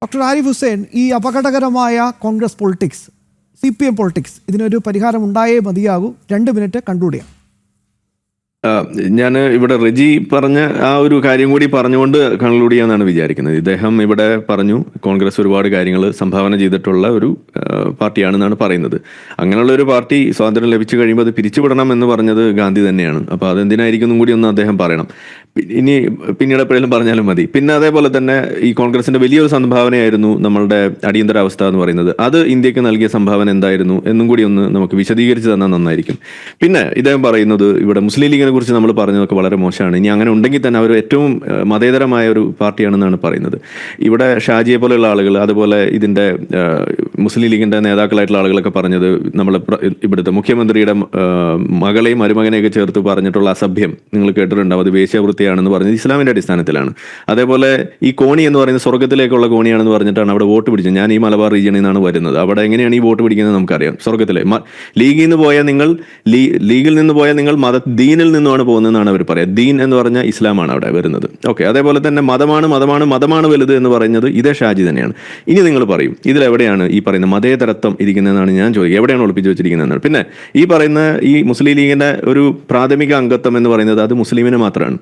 Doctor Arif Hussain, ഈ അപകടകരമായ Congress politics, CPM politics, ഇതിനൊരു പരിഹാരം ഉണ്ടായേ മതിയാകൂ. 2 മിനിറ്റ് കൺക്ലൂഡ് ചെയ്യാം. ഞാൻ ഇവിടെ റെജി പറഞ്ഞ ആ ഒരു കാര്യം കൂടി പറഞ്ഞുകൊണ്ട് കൺക്ലൂഡ് ചെയ്യാന്നാണ് വിചാരിക്കുന്നത്. ഇദ്ദേഹം ഇവിടെ പറഞ്ഞു കോൺഗ്രസ് ഒരുപാട് കാര്യങ്ങൾ സംഭാവന ചെയ്തിട്ടുള്ള ഒരു പാർട്ടിയാണെന്നാണ് പറയുന്നത്. അങ്ങനെയുള്ള ഒരു പാർട്ടി സ്വാതന്ത്ര്യം ലഭിച്ചു കഴിയുമ്പോൾ അത് പിരിച്ചുവിടണം എന്ന് പറഞ്ഞത് ഗാന്ധി തന്നെയാണ്. അപ്പോൾ അതെന്തിനായിരിക്കും കൂടി ഒന്ന് അദ്ദേഹം പറയണം. ഇനി പിന്നീട് എപ്പോഴേലും പറഞ്ഞാലും മതി. പിന്നെ അതേപോലെ തന്നെ ഈ കോൺഗ്രസിന്റെ വലിയൊരു സംഭാവനയായിരുന്നു നമ്മളുടെ അടിയന്തരാവസ്ഥ എന്ന് പറയുന്നത്. അത് ഇന്ത്യക്ക് നൽകിയ സംഭാവന എന്തായിരുന്നു എന്നും കൂടി ഒന്ന് നമുക്ക് വിശദീകരിച്ച് തന്നാൽ നന്നായിരിക്കും. പിന്നെ ഇദ്ദേഹം പറയുന്നത് ഇവിടെ മുസ്ലിം ലീഗിനെ കുറിച്ച് നമ്മൾ പറഞ്ഞതൊക്കെ വളരെ മോശമാണ്. ഇനി അങ്ങനെ ഉണ്ടെങ്കിൽ തന്നെ അവർ ഏറ്റവും മതേതരമായ ഒരു പാർട്ടിയാണെന്നാണ് പറയുന്നത്. ഇവിടെ ഷാജിയെ പോലെയുള്ള ആളുകൾ, അതുപോലെ ഇതിന്റെ മുസ്ലിം ലീഗിന്റെ നേതാക്കളായിട്ടുള്ള ആളുകളൊക്കെ പറഞ്ഞത് നമ്മളെ ഇവിടുത്തെ മുഖ്യമന്ത്രിയുടെ മകളെയും മരുമകനെയൊക്കെ ചേർത്ത് പറഞ്ഞിട്ടുള്ള അസഭ്യം നിങ്ങൾ കേട്ടിട്ടുണ്ടാവും. അത് വേശ്യാവൃത്തിയാണെന്ന് പറഞ്ഞത് ഇസ്ലാമിന്റെ അടിസ്ഥാനത്തിലാണ്. അതേപോലെ ഈ കോണി എന്ന് പറയുന്നത് സ്വർഗത്തിലേക്കുള്ള കോണിയാണെന്ന് പറഞ്ഞിട്ടാണ് അവിടെ വോട്ട് പിടിച്ചത്. ഞാൻ ഈ മലബാർ റീജിയനിൽ നിന്നാണ് വരുന്നത്. അവിടെ എങ്ങനെയാണ് ഈ വോട്ട് പിടിക്കുന്നത് നമുക്കറിയാം. സ്വർഗത്തിലെ ലീഗിൽ നിന്ന് പോയാൽ നിങ്ങൾ ലീഗിൽ നിന്ന് പോയാൽ നിങ്ങൾ ദീനിൽ നിന്നുമാണ് പോകുന്നതെന്നാണ് അവർ പറയുക. ദീൻ എന്ന് പറഞ്ഞാൽ ഇസ്ലാമാണ് അവിടെ വരുന്നത്. ഓക്കെ, അതേപോലെ തന്നെ മതമാണ് വലുത് എന്ന് പറയുന്നത് ഇതേ ഷാജി തന്നെയാണ്. ഇനി നിങ്ങൾ പറയും ഇതിലെവിടെയാണ് ഈ പറയുന്ന മതേതരത്വം ഇരിക്കുന്നതെന്നാണ് ഞാൻ ചോദിക്കുക. എവിടെയാണ് ഒളിപ്പിച്ച് വെച്ചിരിക്കുന്നതെന്നാണ്. പിന്നെ ഈ പറയുന്ന ഈ മുസ്ലിം ലീഗിന്റെ ഒരു പ്രാഥമിക അംഗത്വം എന്ന് പറയുന്നത് അത് മുസ്ലിമിന് മാത്രമാണ്.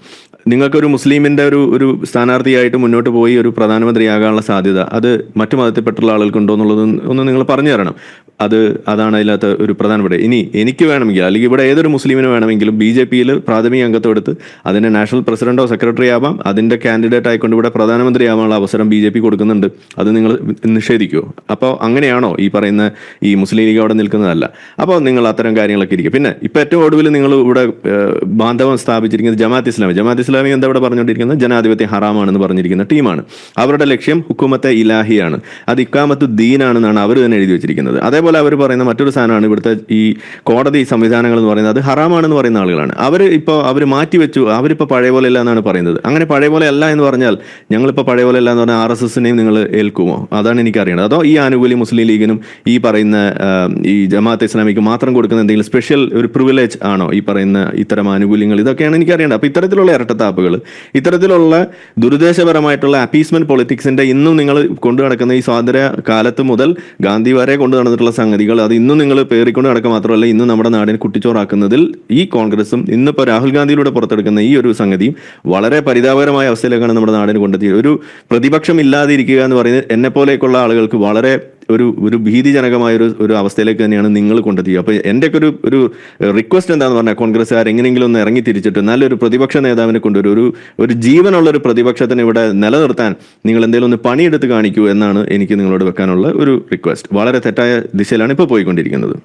നിങ്ങൾക്കൊരു മുസ്ലിമിന്റെ ഒരു സ്ഥാനാർത്ഥിയായിട്ട് മുന്നോട്ട് പോയി ഒരു പ്രധാനമന്ത്രിയാകാനുള്ള സാധ്യത അത് മറ്റു മതത്തിൽപ്പെട്ടുള്ള ആളുകൾക്കുണ്ടോ എന്നുള്ളത് ഒന്ന് നിങ്ങൾ പറഞ്ഞു തരണം. അതാണ് അതിനകത്ത് ഒരു പ്രധാനപ്പെട്ട. ഇനി എനിക്ക് വേണമെങ്കിൽ, അല്ലെങ്കിൽ ഇവിടെ ഏതൊരു മുസ്ലിമിന് വേണമെങ്കിലും BJP-യിൽ പ്രാഥമിക അംഗത്വം എടുത്ത് അതിന്റെ നാഷണൽ പ്രസിഡന്റോ സെക്രട്ടറി ആവാം, അതിന്റെ കാൻഡിഡേറ്റ് ആയിക്കൊണ്ട് ഇവിടെ പ്രധാനമന്ത്രി ആവാനുള്ള അവസരം BJP കൊടുക്കുന്നുണ്ട്. അത് നിങ്ങൾ നിഷേധിക്കുമോ? അപ്പോൾ അങ്ങനെയാണോ ഈ പറയുന്ന ഈ മുസ്ലിം ലീഗ് അവിടെ നിൽക്കുന്നതല്ല? അപ്പോൾ നിങ്ങൾ അത്തരം കാര്യങ്ങളൊക്കെ ഇരിക്കും. പിന്നെ ഇപ്പൊ ഏറ്റവും ഒടുവിൽ നിങ്ങൾ ഇവിടെ ബാന്ധവം സ്ഥാപിച്ചിരിക്കുന്നത് ജമാഅത്ത് ഇസ്ലാമി എന്താ ഇവിടെ പറഞ്ഞുകൊണ്ടിരിക്കുന്നത്? ജനാധിപത്യം ഹറാമാണെന്ന് പറഞ്ഞിരിക്കുന്ന ടീമാണ്. അവരുടെ ലക്ഷ്യം ഹുക്കുമത്തെ ഇലാഹിയാണ്, അത് ഇക്കാമത്ത് ദീനാണെന്നാണ് അവർ തന്നെ എഴുതി വെച്ചിരിക്കുന്നത്. അതേപോലെ അവർ പറയുന്ന മറ്റൊരു സാധനമാണ് ഇവിടുത്തെ ഈ കോടതി സംവിധാനങ്ങൾ എന്ന് പറയുന്നത് അത് ഹറാമാണെന്ന് പറയുന്ന ആളുകളാണ്. അവർ മാറ്റിവെച്ചു, അവരിപ്പോൾ പഴയ പോലെ അല്ല എന്നാണ് പറയുന്നത്. അങ്ങനെ പഴയ പോലെ അല്ല എന്ന് പറഞ്ഞാൽ ഞങ്ങളിപ്പോൾ പഴയ പോലെ അല്ല എന്ന് പറഞ്ഞാൽ RSSനെയും നിങ്ങൾ ഏൽക്കുമോ? അതാണ് എനിക്കറിയണത്. അതോ ഈ ആനുകൂല്യം മുസ്ലിം ലീഗിനും ഈ പറയുന്ന ഈ ജമാഅത്ത് ഇസ്ലാമിക്ക് മാത്രം കൊടുക്കുന്ന എന്തെങ്കിലും സ്പെഷ്യൽ ഒരു പ്രിവിലേജ് ആണോ ഈ പറയുന്ന ഇത്തരം ആനുകൂല്യങ്ങൾ? ഇതൊക്കെയാണ് എനിക്കറിയേണ്ടത്. അപ്പോൾ ഇത്തരത്തിലുള്ള ഇരട്ടത്താപ്പുകൾ, ഇത്തരത്തിലുള്ള ദുരുദ്ദേശപരമായിട്ടുള്ള അപ്പീസ്മെന്റ് പൊളിറ്റിക്സിന്റെ ഇന്നും നിങ്ങൾ കൊണ്ടു നടക്കുന്ന ഈ സ്വാതന്ത്ര്യ കാലത്ത് മുതൽ ഗാന്ധി വരെ കൊണ്ടു നടന്നിട്ടുള്ള സംഗതികൾ അത് ഇന്നും നിങ്ങൾ പേറിക്കൊണ്ട് നടക്കുക മാത്രമല്ല, ഇന്ന് നമ്മുടെ നാടിനെ കുട്ടിച്ചോറാക്കുന്നതിൽ ഈ കോൺഗ്രസും ഇന്നിപ്പോൾ രാഹുൽ ഗാന്ധിയിലൂടെ പുറത്തെടുക്കുന്ന ഈ ഒരു സംഗതിയും വളരെ പരിതാപകരമായ അവസ്ഥയിലേക്കാണ് നമ്മുടെ നാടിന് കൊണ്ടെത്തിയത്. ഒരു പ്രതിപക്ഷം ഇല്ലാതിരിക്കുക എന്ന് പറയുന്നത് എന്നെപ്പോലെയൊക്കെയുള്ള ആളുകൾക്ക് വളരെ ഒരു ഭീതിജനകമായ ഒരു അവസ്ഥയിലേക്ക് തന്നെയാണ് നിങ്ങൾ കൊണ്ടെത്തിയത്. അപ്പോൾ എൻ്റെയൊക്കെ ഒരു റിക്വസ്റ്റ് എന്താണെന്ന് പറഞ്ഞാൽ കോൺഗ്രസ്സുകാർ എങ്ങനെയെങ്കിലും ഒന്ന് ഇറങ്ങി തിരിച്ചിട്ട് നല്ലൊരു പ്രതിപക്ഷ നേതാവിനെ കൊണ്ടുവരും, ഒരു ജീവനുള്ള ഒരു പ്രതിപക്ഷത്തിന് ഇവിടെ നിലനിർത്താൻ നിങ്ങൾ എന്തെങ്കിലും ഒന്ന് പണിയെടുത്ത് കാണിക്കൂ എന്നാണ് എനിക്ക് നിങ്ങളോട് വെക്കാനുള്ള ഒരു റിക്വസ്റ്റ്. വളരെ തെറ്റായ ദിശയിലാണ് ഇപ്പോൾ പോയിക്കൊണ്ടിരിക്കുന്നത്.